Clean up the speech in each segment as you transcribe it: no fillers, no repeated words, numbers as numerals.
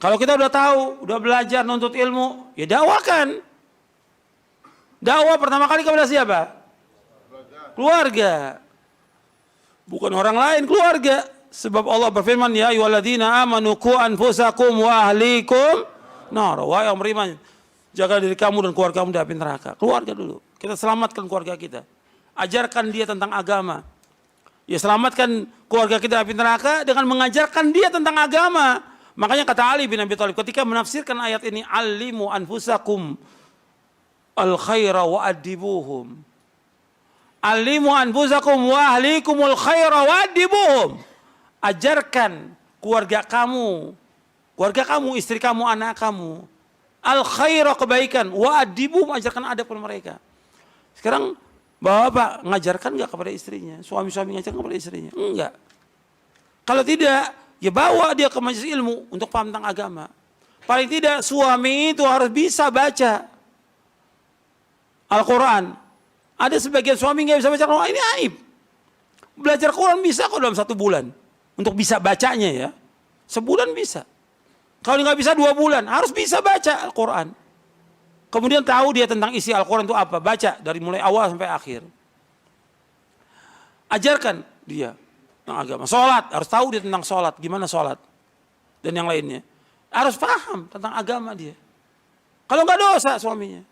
Kalau kita udah tahu, udah belajar nuntut ilmu, ya dakwakan. Dakwah pertama kali kepada siapa? Keluarga. Bukan orang lain, keluarga. Sebab Allah berfirman, ya ayyuhalladzina amanu qu anfusakum wa ahlikum nar. Wahai yang beriman, jaga diri kamu dan keluarga kamu dari api neraka. Keluarga dulu. Kita selamatkan keluarga kita. Ajarkan dia tentang agama. Ya selamatkan keluarga kita dari api neraka dengan mengajarkan dia tentang agama. Makanya kata Ali bin Abi Thalib ketika menafsirkan ayat ini, alimu anfusakum al khaira wa adibuhum. Alimu anfusakum wa ahlikumul khaira wa adibuhum. Ajarkan keluarga kamu, istri kamu, anak kamu, al khaira kebaikan, wa adibuhum, ajarkan adab kepada mereka. Sekarang bapak ngajarkan enggak kepada istrinya? Suami-suami ngajarkan kepada istrinya? Enggak. Kalau tidak, ya bawa dia ke majelis ilmu untuk paham tentang agama. Paling tidak suami itu harus bisa baca Al-Quran. Ada sebagian suami nggak bisa baca Al-Quran, ini aib. Belajar Quran bisa kok dalam 1 bulan. Untuk bisa bacanya ya. Sebulan bisa. Kalau nggak bisa 2 bulan, harus bisa baca Al-Quran. Kemudian tahu dia tentang isi Al-Quran itu apa. Baca dari mulai awal sampai akhir. Ajarkan dia tentang agama. Sholat, harus tahu dia tentang sholat. Gimana sholat. Dan yang lainnya. Harus paham tentang agama dia. Kalau nggak dosa suaminya.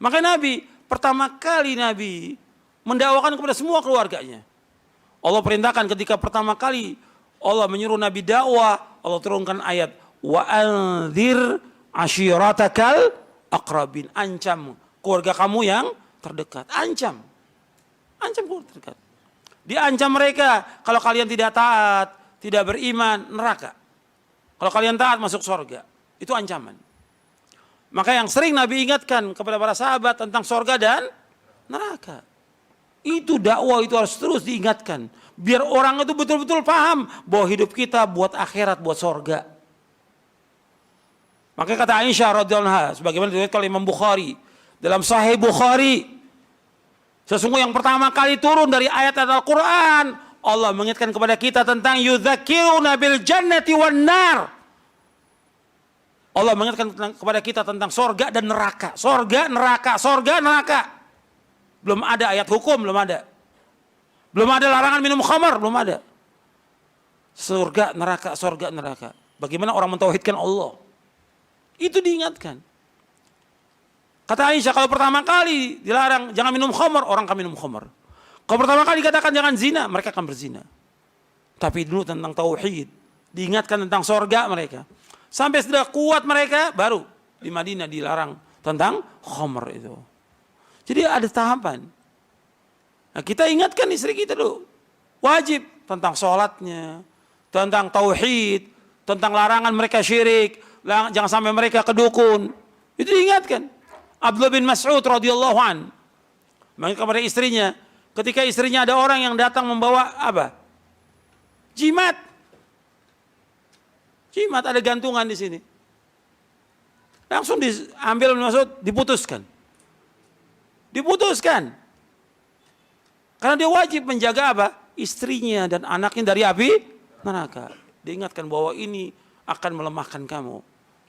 Makanya Nabi, pertama kali Nabi mendakwakan kepada semua keluarganya. Allah perintahkan ketika pertama kali Allah menyuruh Nabi dakwah, Allah turunkan ayat wa anzir ashiratakal aqrabin, ancam keluarga kamu yang terdekat, ancam keluarga terdekat. Diancam mereka kalau kalian tidak taat, tidak beriman, neraka. Kalau kalian taat masuk surga. Itu ancaman. Maka yang sering Nabi ingatkan kepada para sahabat tentang surga dan neraka. Itu dakwah itu harus terus diingatkan. Biar orang itu betul-betul paham bahwa hidup kita buat akhirat, buat surga. Maka kata Aisyah radhiyallahu anha, sebagaimana diriwayatkan oleh Imam Bukhari dalam Sahih Bukhari, sesungguhnya yang pertama kali turun dari ayat-ayat Al-Quran, Allah mengingatkan kepada kita tentang yudzakiruna bil jannati wan nar. Allah mengingatkan kepada kita tentang sorga dan neraka. Sorga, neraka. Belum ada ayat hukum, belum ada. Belum ada larangan minum khamar, belum ada. Sorga, neraka. Bagaimana orang mentauhidkan Allah. Itu diingatkan. Kata Aisyah, kalau pertama kali dilarang jangan minum khamar, orang akan minum khamar. Kalau pertama kali dikatakan jangan zina, mereka akan berzina. Tapi dulu tentang tauhid, diingatkan tentang sorga mereka. Sampai sudah kuat mereka, baru di Madinah dilarang tentang khamar itu. Jadi ada tahapan. Nah, kita ingatkan istri kita dulu. Wajib tentang sholatnya, tentang tauhid, tentang larangan mereka syirik, jangan sampai mereka ke dukun. Itu diingatkan. Abdullah bin Mas'ud radhiyallahu an, maka kepada istrinya, ketika istrinya ada orang yang datang membawa apa? Jimat. Jimat ada gantungan di sini. Langsung diambil bin Mas'ud, diputuskan. Karena dia wajib menjaga apa? Istrinya dan anaknya dari api neraka. Diingatkan bahwa ini akan melemahkan kamu.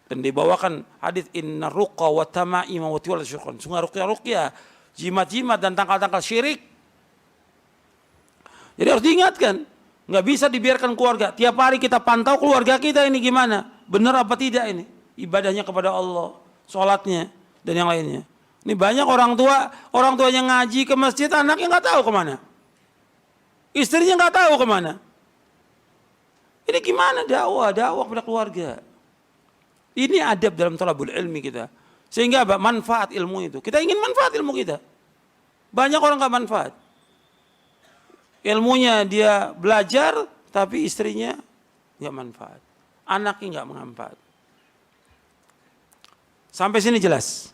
Dan dibawakan hadis inna ruqa wa tama'ima wa tiwal syurqan. Sungguh ruqyah, jimat-jimat dan tangkal-tangkal syirik. Jadi harus diingatkan. Nggak bisa dibiarkan keluarga. Tiap hari kita pantau keluarga kita ini gimana. Benar apa tidak ini. Ibadahnya kepada Allah. Sholatnya dan yang lainnya. Ini banyak orang tuanya ngaji ke masjid, anaknya nggak tahu kemana. Istrinya nggak tahu kemana. Ini gimana dakwah pada keluarga. Ini adab dalam thalabul ilmi kita. Sehingga apa? Manfaat ilmu itu. Kita ingin manfaat ilmu kita. Banyak orang nggak manfaat. Ilmunya dia belajar, tapi istrinya nggak manfaat. Anaknya nggak manfaat. Sampai sini jelas.